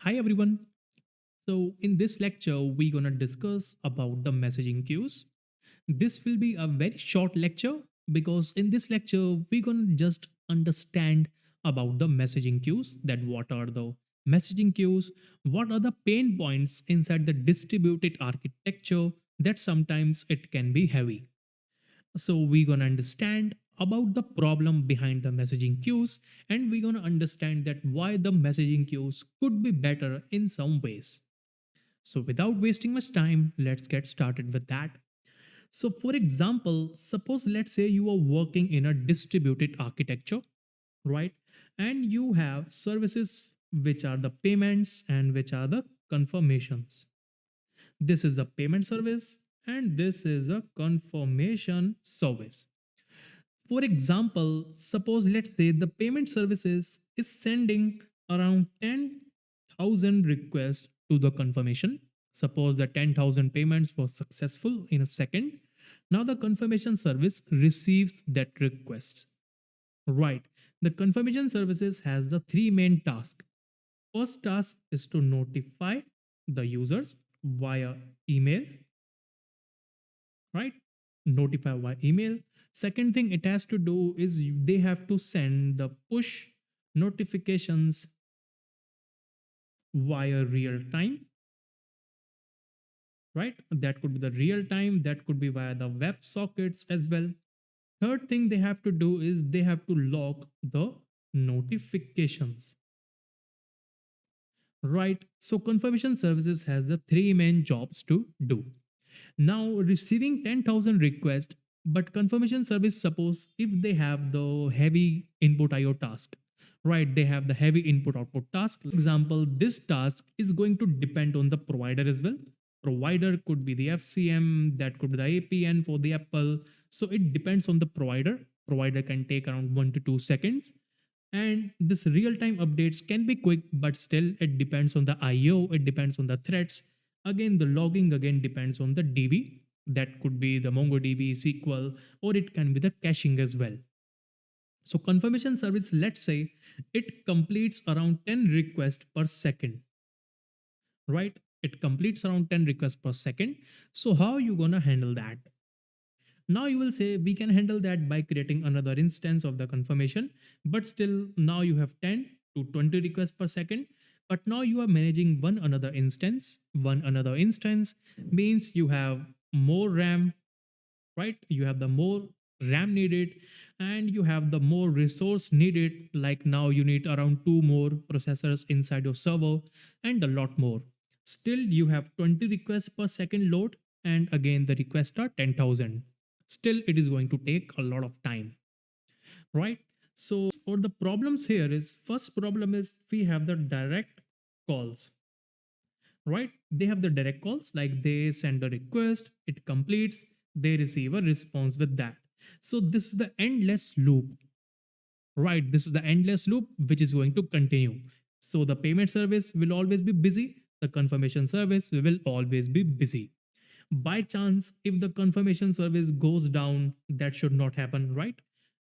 Hi everyone. So in this lecture we're going to discuss about the messaging queues. This will be a very short lecture because in this lecture we're going to just understand about the messaging queues, that what are the messaging queues, what are the pain points inside the distributed architecture that sometimes it can be heavy. So we're going to understand about the problem behind the messaging queues, and we're going to understand that why the messaging queues could be better in some ways. So without wasting much time, let's get started with that. So for example, suppose let's say you are working in a distributed architecture, right? And you have services which are the payments and which are the confirmations. This is a payment service and this is a confirmation service. For example, suppose let's say the payment services is sending around 10,000 requests to the confirmation. Suppose the 10,000 payments were successful in a second. Now the confirmation service receives that request. Right. The confirmation services has the three main tasks. First task is to notify the users via email, right? Notify via email. Second thing it has to do is they have to send the push notifications via real time, right? That could be the real time, that could be via the web sockets as well. Third thing they have to do is they have to log the notifications, right? So confirmation services has the three main jobs to do. Now receiving 10,000 requests, but confirmation service suppose if they have the heavy input IO task, right? They have the heavy input output task. For example, this task is going to depend on the provider as well. Provider could be the FCM, that could be the APN for the Apple. So it depends on the provider. Provider can take around 1 to 2 seconds. And this real-time updates can be quick, but still it depends on the IO, it depends on the threads. Again, the logging again depends on the DB. That could be the MongoDB, SQL, or it can be the caching as well. So confirmation service, let's say it completes around 10 requests per second, right? It completes around 10 requests per second. So how you gonna handle that? Now you will say we can handle that by creating another instance of the confirmation, but still now you have 10 to 20 requests per second. But now you are managing one another instance. One another instance means you have more RAM, right? You have the more RAM needed and you have the more resource needed. Like now you need around two more processors inside your server and a lot more. Still, you have 20 requests per second load, and again, the requests are 10,000. Still, it is going to take a lot of time, right? So, or the problems here is first problem is we have the direct calls, right? They have the direct calls, like they send a request, it completes, they receive a response with that. So, this is the endless loop, right? This is the endless loop which is going to continue. So, the payment service will always be busy, the confirmation service will always be busy. By chance, if the confirmation service goes down, that should not happen, right?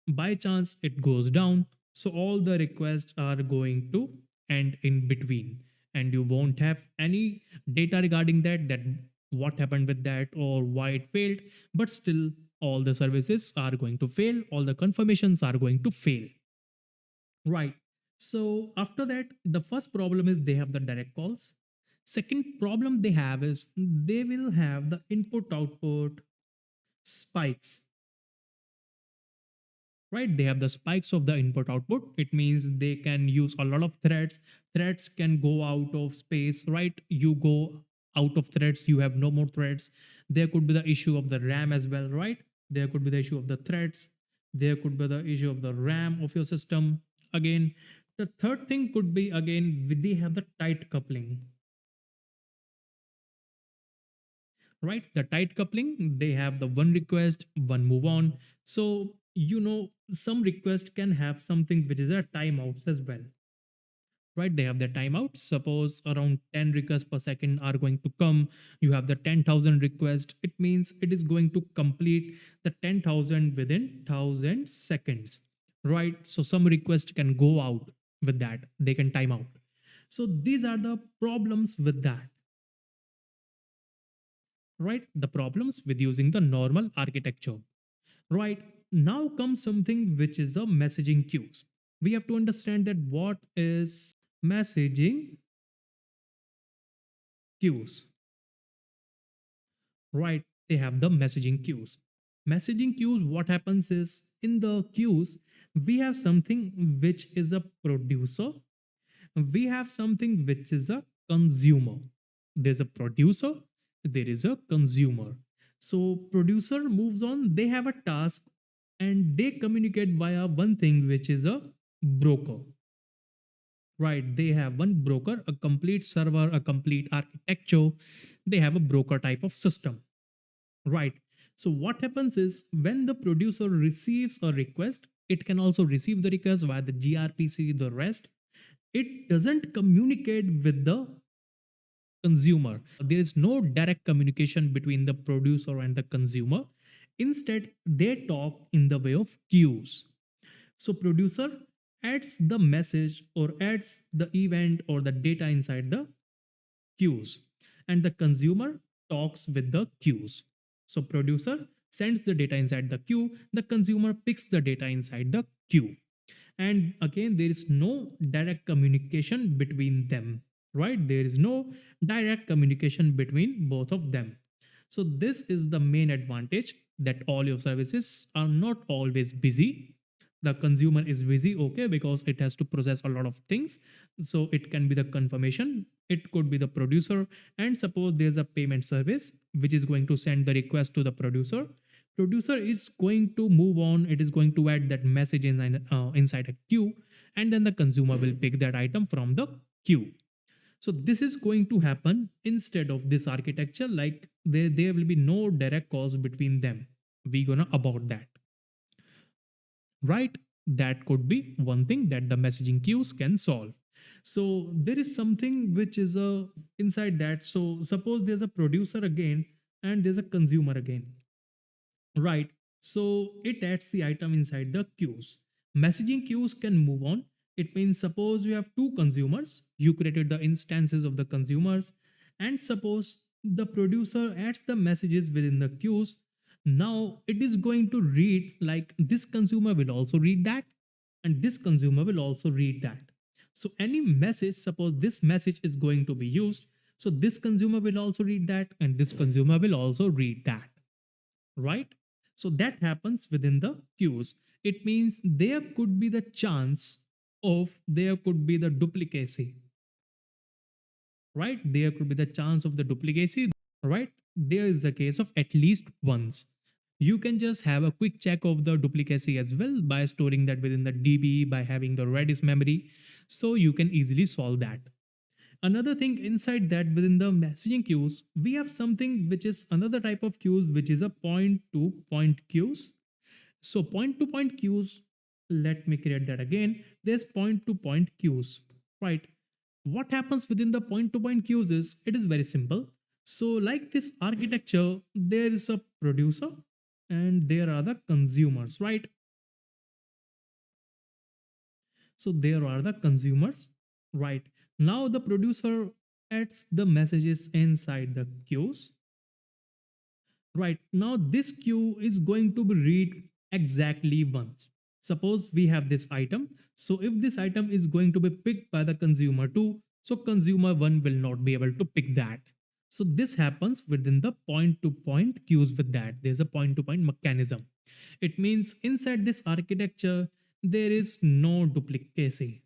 By chance it goes down, so all the requests are going to end in between, and you won't have any data regarding that what happened with that or why it failed. But still all the services are going to fail, all the confirmations are going to fail, right? So after that, the first problem is they have the direct calls. Second problem they have is they will have the input output spikes, right? They have the spikes of the input output. It means they can use a lot of threads. Threads can go out of space, right? You go out of threads, you have no more threads. There could be the issue of the RAM as well, right? There could be the issue of the threads. There could be the issue of the RAM of your system. Again, the third thing could be again, they have the tight coupling, right? The tight coupling, they have the one request, one move on. So, some request can have something which is a timeouts as well, right? They have their timeouts. Suppose around 10 requests per second are going to come. You have the 10,000 request. It means it is going to complete the 10,000 within 1,000 seconds, right? So some request can go out with that. They can time out. So these are the problems with that, right? The problems with using the normal architecture, right? Now comes something which is the messaging queues. We have to understand that what is messaging queues, right? They have the messaging queues. Messaging queues, what happens is in the queues, we have something which is a producer, we have something which is a consumer. There's a producer, there is a consumer. So, producer moves on, they have a task and they communicate via one thing which is a broker, right? They have one broker, a complete server, a complete architecture. They have a broker type of system, right? So, what happens is when the producer receives a request, it can also receive the request via the gRPC, the REST. It doesn't communicate with the consumer. There is no direct communication between the producer and the consumer. Instead, they talk in the way of queues. So, producer adds the message or adds the event or the data inside the queues, and the consumer talks with the queues. So, producer sends the data inside the queue, the consumer picks the data inside the queue, and again there is no direct communication between them, right? There is no direct communication between both of them. So this is the main advantage, that all your services are not always busy. The consumer is busy, okay, because it has to process a lot of things. So it can be the confirmation, it could be the producer, and suppose there's a payment service which is going to send the request to the producer is going to move on, it is going to add that message inside a queue, and then the consumer will pick that item from the queue. So this is going to happen instead of this architecture, like there will be no direct cause between them. We gonna about that, right? That could be one thing that the messaging queues can solve. So there is something which is a inside that. So suppose there's a producer again and there's a consumer again, right? So it adds the item inside the queues. Messaging queues can move on. It means suppose you have two consumers, you created the instances of the consumers, and suppose the producer adds the messages within the queues. Now it is going to read, like this consumer will also read that, and this consumer will also read that. So any message, suppose this message is going to be used, so this consumer will also read that, and this consumer will also read that, right? So that happens within the queues. It means there could be the chance of there could be the duplicacy, right? There could be the chance of the duplicacy, right? There is the case of at least once. You can just have a quick check of the duplicacy as well by storing that within the DB, by having the Redis memory. So you can easily solve that. Another thing inside that within the messaging queues, we have something which is another type of queues, which is a point to point queues. So point to point queues, let me create that again. There's point to point queues, right? What happens within the point to point queues is it is very simple. So like this architecture, there is a producer and there are the consumers, right? So there are the consumers, right? Now the producer adds the messages inside the queues, right? Now this queue is going to be read exactly once. Suppose we have this item. So if this item is going to be picked by the consumer 2, so consumer 1 will not be able to pick that. So this happens within the point to point queues with that. There's a point to point mechanism. It means inside this architecture, there is no duplicacy,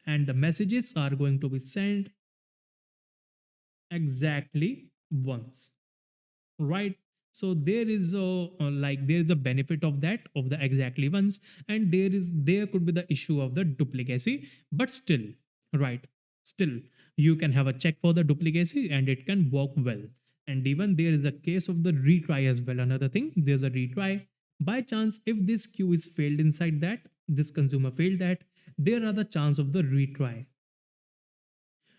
and the messages are going to be sent exactly once, right? So there is there is a benefit of that, of the exactly once, and there could be the issue of the duplicacy, but still, right, still you can have a check for the duplicacy and it can work well. And even there is a case of the retry as well. Another thing, there's a retry. By chance, if this queue is failed inside that, this consumer failed that, there are the chance of the retry.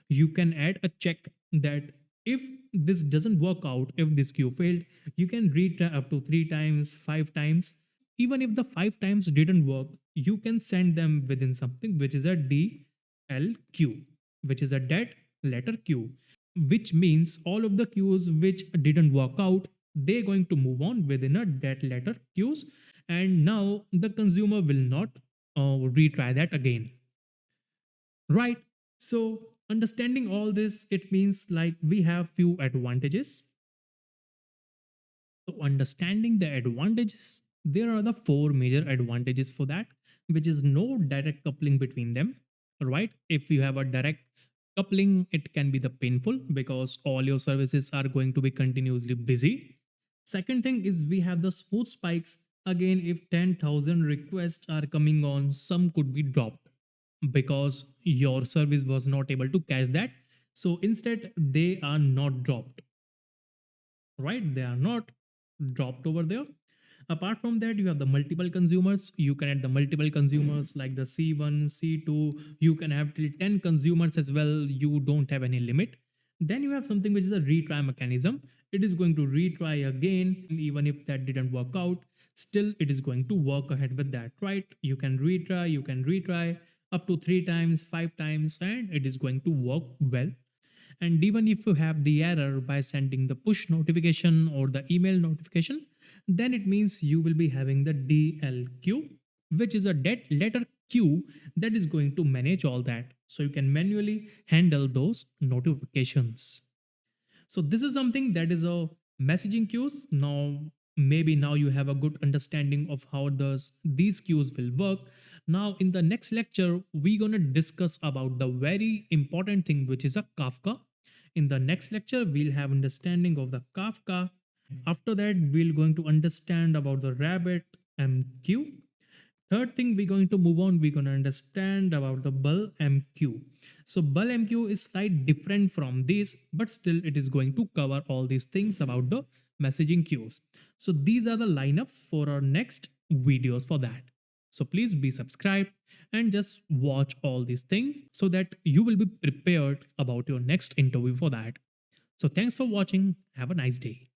You can add a check that if this doesn't work out, if this queue failed, you can retry up to 3 times, 5 times. Even if the 5 times didn't work, you can send them within something which is a DLQ. DLQ, which is a dead letter queue, which means all of the queues which didn't work out, they're going to move on within a dead letter queues, and now the consumer will not retry that again, right? So understanding all this, it means like we have few advantages. So, understanding the advantages, there are the four major advantages for that, which is no direct coupling between them, right? If you have a direct coupling, it can be the painful because all your services are going to be continuously busy. Second thing is we have the smooth spikes. Again, if 10,000 requests are coming on, some could be dropped because your service was not able to catch that. So instead, they are not dropped, right? They are not dropped over there. Apart from that, you have the multiple consumers. You can add the multiple consumers like the C1, C2. You can have till 10 consumers as well. You don't have any limit. Then you have something which is a retry mechanism. It is going to retry again, even if that didn't work out. Still, it is going to work ahead with that, right? You can retry up to 3 times, 5 times, and it is going to work well. And even if you have the error by sending the push notification or the email notification, then it means you will be having the DLQ, which is a dead letter queue that is going to manage all that. So you can manually handle those notifications. So this is something that is a messaging queues. Now maybe now you have a good understanding of how these queues will work. Now in the next lecture we're going to discuss about the very important thing which is a Kafka. In the next lecture we'll have understanding of the Kafka. After that we're going to understand about the RabbitMQ. Third thing we're going to move on, we're going to understand about the BullMQ. So BullMQ is slightly different from this, but still it is going to cover all these things about the messaging queues. So these are the lineups for our next videos for that. So please be subscribed and just watch all these things so that you will be prepared about your next interview for that. So thanks for watching. Have a nice day.